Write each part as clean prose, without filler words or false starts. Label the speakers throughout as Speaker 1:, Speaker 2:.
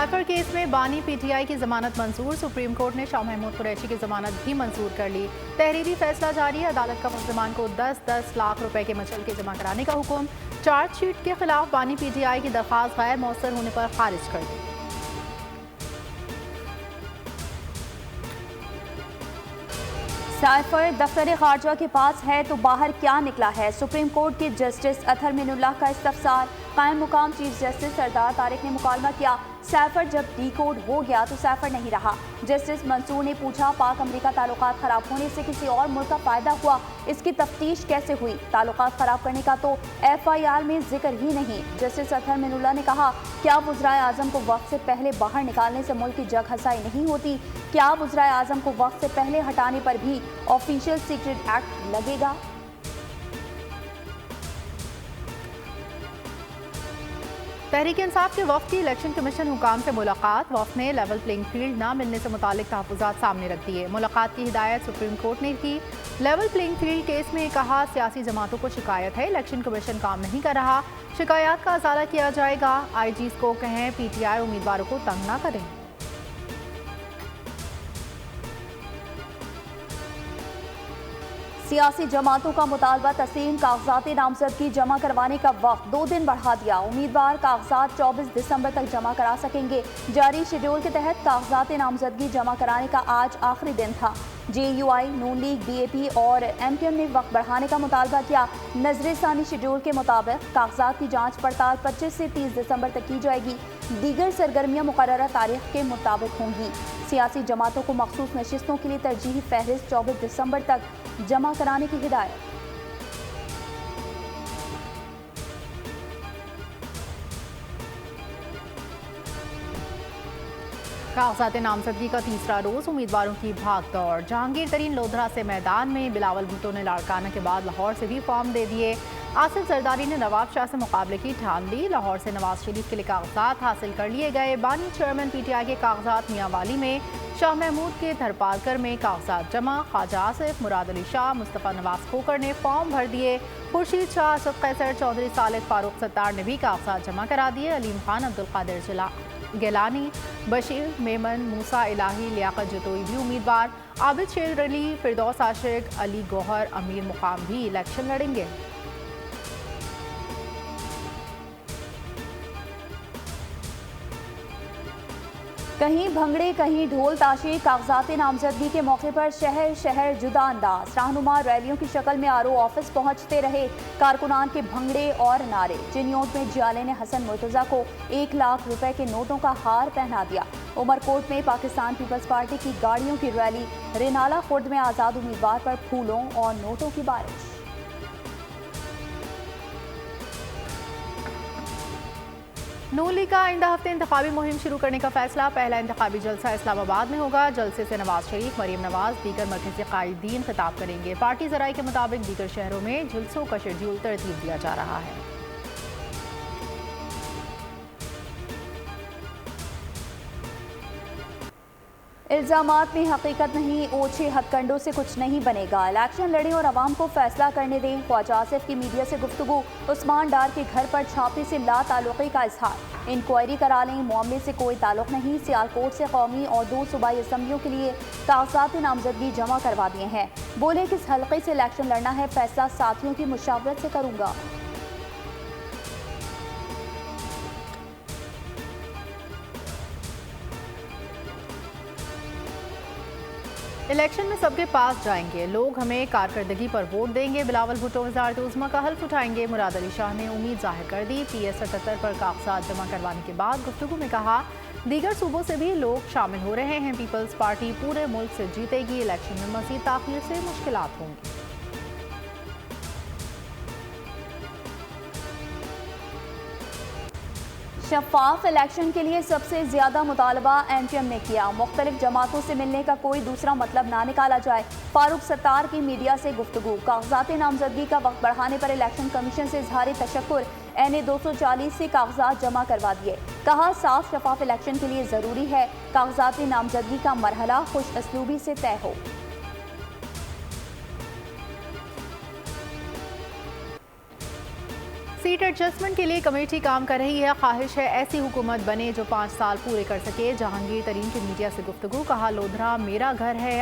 Speaker 1: Cipher case में बानी PTI की जमानत मंजूर। सुप्रीम कोर्ट ने शाह महमूद कुरैशी की जमानत भी मंजूर कर ली। तहरीरी फैसला जारी। अदालत का मुल्ज़िमान को 10-10 लाख रुपए के मचल के जमा कराने का हुक्म। चार्जशीट के खिलाफ बानी पीटीआई की दरख्वास्त गैर मौसर होने पर खारिज कर दी।
Speaker 2: साइफर दफ्तर खारजा के पास है तो बाहर क्या निकला है। सुप्रीम कोर्ट के जस्टिस अतहर मिनुल्लाह का इस्तफसार। कायम मुकाम चीफ जस्टिस सरदार तारिक ने मुकालमा किया, साइफर जब डीकोड हो गया तो साइफर नहीं रहा। जस्टिस मंसूर ने पूछा, पाक अमेरिका ताल्लुकात खराब होने से किसी और मुल्क का फायदा हुआ, इसकी तफ्तीश कैसे हुई? ताल्लुकात खराब करने का तो FIR में जिक्र ही नहीं। जस्टिस अतहर मिनुल्लाह ने कहा, क्या वज़राए आज़म को वक्त से पहले बाहर निकालने से मुल्क की जग हसाई नहीं होती? क्या वज़राए आज़म को वक्त से पहले हटाने पर भी ऑफिशियल सीक्रेट एक्ट लगेगा?
Speaker 1: तहरीक इंसाफ के वफ़द की इलेक्शन कमीशन हुकाम से मुलाकात। वफ़द ने लेवल प्लेइंग फील्ड न मिलने से मुतालिक तहफ़्फ़ुज़ात सामने रख दिए। मुलाकात की हिदायत सुप्रीम कोर्ट ने की। लेवल प्लेइंग फील्ड केस में कहा, सियासी जमातों को शिकायत है, इलेक्शन कमीशन काम नहीं कर रहा, शिकायत का अजाला किया जाएगा। IGs को कहें PTI उम्मीदवारों को तंग ना करें।
Speaker 2: सियासी जमातों का मुतालबा तस्लीम कागजात नामजदगी जमा करवाने का वक्त 2 दिन बढ़ा दिया। उम्मीदवार कागजात 24 दिसंबर तक जमा करा सकेंगे। जारी शेड्यूल के तहत कागजात नामजदगी जमा कराने का आज आखिरी दिन था। JUI, नून लीग, BAP और MTM ने वक्त बढ़ाने का मुतालबा किया। नजर सानी शेड्यूल के मुताबिक कागजात की जांच पड़ताल 25 से 30 दिसंबर तक की जाएगी। दीगर सरगर्मियाँ मुकर्ररा तारीख के मुताबिक होंगी। सियासी जमातों को मखसूस नशिस्तों के लिए तरजीही फहरिस्त 24 दिसंबर तक जमा कराने की हिदायत।
Speaker 1: कागजात नामजदगी का तीसरा रोज उम्मीदवारों की भाग दौड़। जहांगीर तरीन लोधरा से मैदान में, बिलावल भुट्टो ने लाड़काना के बाद लाहौर से भी फॉर्म दे दिए। आसिफ जरदारी ने नवाब शाह से मुकाबले की ठान ली। लाहौर से नवाज शरीफ के लिए कागजात हासिल कर लिए गए। बानी चेयरमैन PTI के कागजात मियांवाली में, शाह महमूद के थरपारकर में कागजात जमा। ख्वाजा आसिफ, मुराद अली शाह, मुस्तफ़ा नवाज खोकर ने फॉर्म भर दिए। खुर्शीद शाह, असद कैसर चौधरी, सालिद फारूक सत्तार ने भी कागजात जमा करा दिए। अलीम खान, अब्दुल कादिर गिलानी, बशीर मेमन, मूसा इलाही, लियाकत जतोई भी उम्मीदवार। आबिद शेर अली, फिरदौस आशिक, अली गौहर, अमीर मुकाम भी इलेक्शन लड़ेंगे।
Speaker 2: कहीं भंगड़े कहीं ढोल ताशे। कागजात नामजदगी के मौके पर शहर शहर जुदा अंदाज। रहनुमा रैलियों की शक्ल में RO ऑफिस पहुंचते रहे। कारकुनान के भंगड़े और नारे। चिन्योट में जियाले ने हसन मुर्तज़ा को 1 लाख रुपए के नोटों का हार पहना दिया। उमरकोट में पाकिस्तान पीपल्स पार्टी की गाड़ियों की रैली। रेनाला खुर्द में आज़ाद उम्मीदवार पर फूलों और नोटों की बारिश।
Speaker 1: नून लीग का आइंदा हफ्ते इंतखाबी मुहिम शुरू करने का फैसला। पहला इंतखाबी जलसा इस्लामाबाद में होगा। जलसे से नवाज शरीफ, मरीम नवाज, दीगर मरकज़ी कायदीन खिताब करेंगे। पार्टी ज़राए के मुताबिक दीगर शहरों में जुलसों का शेड्यूल तरतीब दिया जा रहा है।
Speaker 2: इल्ज़ामात में हकीकत नहीं, ओछे हथकंडों से कुछ नहीं बनेगा। इलेक्शन लड़ें और आवाम को फैसला करने दें। ख्वाजा आसिफ की मीडिया से गुफ्तगू। उस्मान डार के घर पर छापे से लाताल्लुक़ी का इजहार। इंक्वायरी करा लें, मामले से कोई ताल्लुक़ नहीं। सियालकोट से कौमी और 2 सूबाई असम्बलियों के लिए कागजात नामजदगी जमा करवा दिए हैं। बोले किस हल्के से इलेक्शन लड़ना है, फैसला साथियों की मुशावरत से करूँगा।
Speaker 1: इलेक्शन में सबके पास जाएंगे, लोग हमें कारकर्दगी पर वोट देंगे। बिलावल भुट्टो वज़ारत उज़्मा का हल्फ उठाएंगे। मुराद अली शाह ने उम्मीद जाहिर कर दी। PS 77 पर कागजात जमा करवाने के बाद गुफ्तगू में कहा, दीगर सूबों से भी लोग शामिल हो रहे हैं। पीपल्स पार्टी पूरे मुल्क से जीतेगी। इलेक्शन में मज़ीद ताख़ीर से मुश्किलात होंगी।
Speaker 2: शफाफ इलेक्शन के लिए सबसे ज्यादा मुतालबा MTM ने किया। मुख्तलिफ जमातों से मिलने का कोई दूसरा मतलब ना निकाला जाए। फारूक सत्तार की मीडिया से गुफ्तगू। कागजात नामजदगी का वक्त बढ़ाने पर इलेक्शन कमीशन से इजहार तशक्कुर। NA 240 से कागजात जमा करवा दिए। कहा, साफ शफाफ इलेक्शन के लिए जरूरी है कागजात नामजदगी का मरहला खुश असलूबी से तय हो।
Speaker 1: सीट एडजस्टमेंट के लिए कमेटी काम कर रही है। ख्वाहिश है ऐसी हुकूमत बने जो 5 साल पूरे कर सके। जहांगीर तरीन की मीडिया से गुफ्तगू, कहा लोधरा मेरा घर है,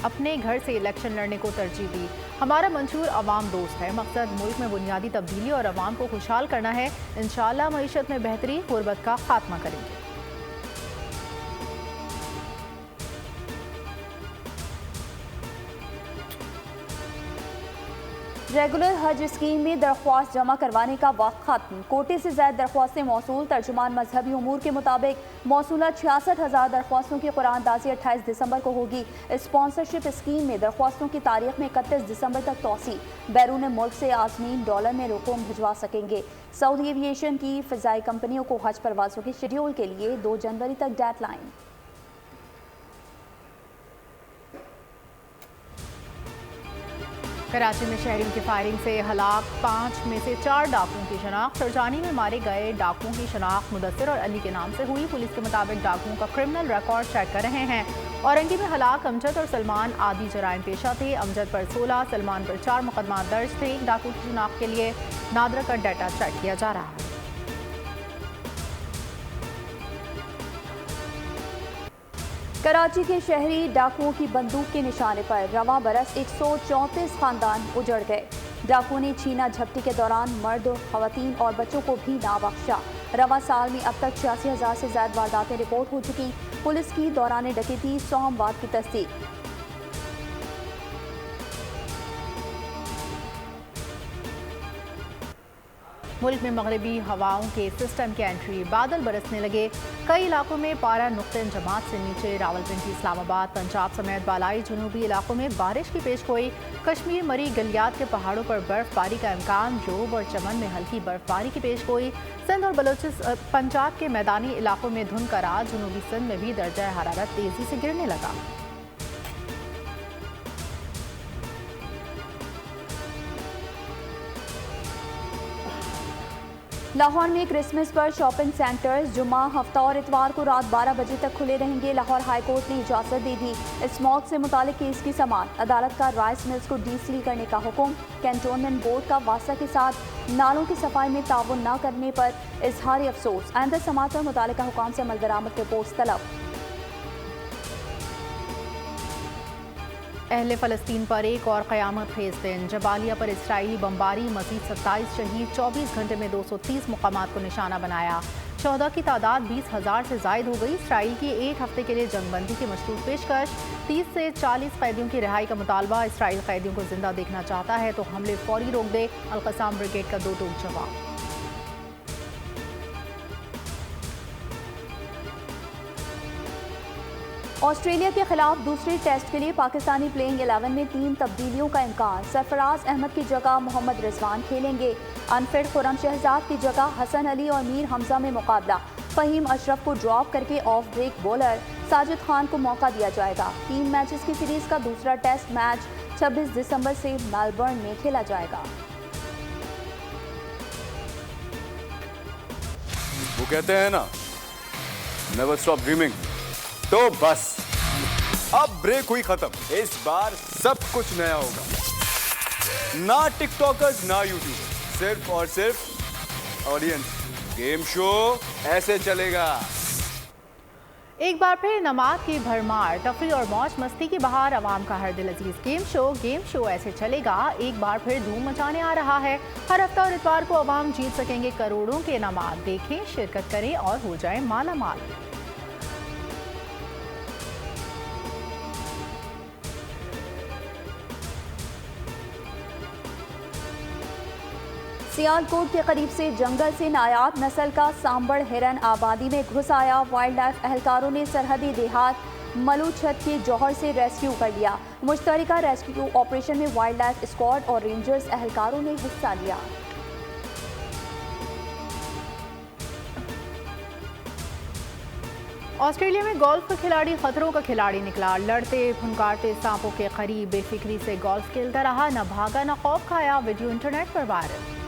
Speaker 1: अपने घर से इलेक्शन लड़ने को तरजीह दी। हमारा मंशूर अवाम दोस्त है, मकसद मुल्क में बुनियादी तब्दीली और अवाम को खुशहाल करना है। इंशाअल्लाह मईशत में बेहतरी, गुर्बत का खात्मा करेंगे।
Speaker 2: रेगुलर हज स्कीम में दरख्वास्त जमा करवाने का वक्त खत्म। कोटे से ज़्यादा दरख्वास्तें मौसूल। तर्जुमान मजहबी उमूर के मुताबिक मौसूला 66,000 दरख्वास्तों की कुरानदाजी 28 दिसंबर को होगी। स्पॉन्सरशिप स्कीम में दरख्वास्तों की तारीख में 31 दिसंबर तक तोसी। बैरून मुल्क से आज़मीन डॉलर में रकूम भिजवा सकेंगे। सऊदी एविएशन की फ़िज़ाई कंपनियों को हज परवाज़ों के शेड्यूल के लिए 2 जनवरी तक डेडलाइन।
Speaker 1: कराची में शहरियों की फायरिंग से हलाक 5 में से 4 डाकुओं की शनाख्त। सरजानी में मारे गए डाकुओं की शनाख्त मुदस्सिर और अली के नाम से हुई। पुलिस के मुताबिक डाकुओं का क्रिमिनल रिकॉर्ड चेक कर रहे हैं। औरंगी में हलाक अमजद और सलमान आदि जराइम पेशा थे। अमजद पर 16, सलमान पर 4 मुकदमा दर्ज थे। डाकू की शनाख्त के लिए नादरा का डाटा चेक किया जा रहा है।
Speaker 2: कराची के शहरी डाकुओं की बंदूक के निशाने पर रवा बरस 134 खानदान उजड़ गए। डाकुओं ने छीना झपटी के दौरान मर्द, खवातीन और बच्चों को भी ना बख्शा। रवा साल में अब तक 86,000 से ज्यादा वारदातें रिपोर्ट हो चुकी। पुलिस की दौरान डकैती सोमवार की तस्दीक।
Speaker 1: मुल्क में मगरबी हवाओं के सिस्टम की एंट्री, बादल बरसने लगे। कई इलाकों में पारा नुक्ते जमात से नीचे। रावलपिंडी, इस्लामाबाद, पंजाब समेत बालाई जुनूबी इलाकों में बारिश की पेशगोई। कश्मीर, मरी, गलियात के पहाड़ों पर बर्फबारी का इम्कान। जोब और चमन में हल्की बर्फबारी की पेशगोई। सिंध और बलोचिस्तान, पंजाब के मैदानी इलाकों में धुंध का राज। जुनूबी सिंध में भी दर्जा हरारत तेजी से गिरने लगा।
Speaker 2: लाहौर में क्रिसमस पर शॉपिंग सेंटर्स जुम्मा, हफ्ता और इतवार को रात 12 बजे तक खुले रहेंगे। लाहौर हाई कोर्ट ने इजाज़त दे दी। स्मॉग से मुतालिक केस की समाअत। अदालत का राइस मिल्स को डीसील करने का हुक्म। कैंटोनमेंट बोर्ड का वासा के साथ नालों की सफाई में ताउन न करने पर इजहार अफसोस। आइंदा समाअत पर मुतालिका हुकाम से अमल दरामद रिपोर्ट तलब।
Speaker 1: अहले फ़लस्तीन पर एक और क़यामत खेज़ दिन। जबालिया पर इसराइली बमबारी, मज़ीद 27 शहीद। 24 घंटे में 230 मुकामात को निशाना बनाया। शहदा की तादाद 20,000 से ज़ायद हो गई। इसराइल की 1 हफ्ते के लिए जंगबंदी की मशरूत पेशकश। 30 से 40 कैदियों की रिहाई का मुतालबा। इसराइल कैदियों को जिंदा देखना चाहता है तो हमले फौरी रोक दे। अल-क़स्साम ब्रिगेड का 2 टूक जवाब।
Speaker 2: ऑस्ट्रेलिया के खिलाफ दूसरे टेस्ट के लिए पाकिस्तानी प्लेइंग 11 में 3 तब्दीलियों का इम्कान। सरफराज अहमद की जगह मोहम्मद रिजवान खेलेंगे। अनफिट खुरम शहजाद की जगह हसन अली और मीर हमजा में मुकाबला। फ़हीम अशरफ को ड्रॉप करके off break bowler Sajid Khan को मौका दिया जाएगा। 3 मैचेस की सीरीज का दूसरा टेस्ट मैच 26 दिसंबर से मेलबर्न में खेला जाएगा।
Speaker 3: वो कहते हैं ना, नेवर स्टॉप ड्रीमिंग। तो बस अब ब्रेक हुई खत्म। इस बार सब कुछ नया होगा। ना टिकटॉकर्स ना यूट्यूबर्स, सिर्फ और सिर्फ ऑडियंस। गेम शो ऐसे चलेगा।
Speaker 1: एक बार फिर नमाज की भरमार, तफरी और मौज मस्ती की बहार, आवाम का हर दिल अजीज गेम शो ऐसे चलेगा एक बार फिर धूम मचाने आ रहा है। हर हफ्ता और इतवार को आवाम जीत सकेंगे करोड़ों के इनामात। देखें, शिरकत करें और हो जाए माला माल।
Speaker 2: सियालकोट के करीब से जंगल से नायाब नस्ल का सांबड़ हिरन आबादी में घुस आया। वाइल्ड लाइफ एहलकारों ने सरहदी देहात मलूछत के जौहर से रेस्क्यू कर लिया। मुश्तरका रेस्क्यू ऑपरेशन में वाइल्ड लाइफ स्क्वाड और रेंजर्स एहलकारों ने हिस्सा लिया।
Speaker 1: ऑस्ट्रेलिया में गोल्फ का खिलाड़ी खतरों का खिलाड़ी निकला। लड़ते फुनकारते सांपों के करीब बेफिक्री से गोल्फ खेलता रहा, न भागा न खौफ खाया। वीडियो इंटरनेट पर वायरल।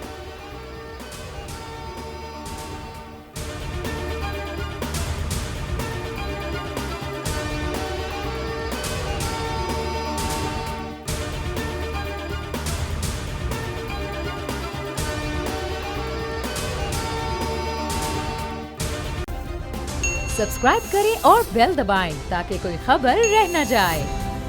Speaker 4: सब्सक्राइब करें और बेल दबाएं ताकि कोई खबर रह न जाए।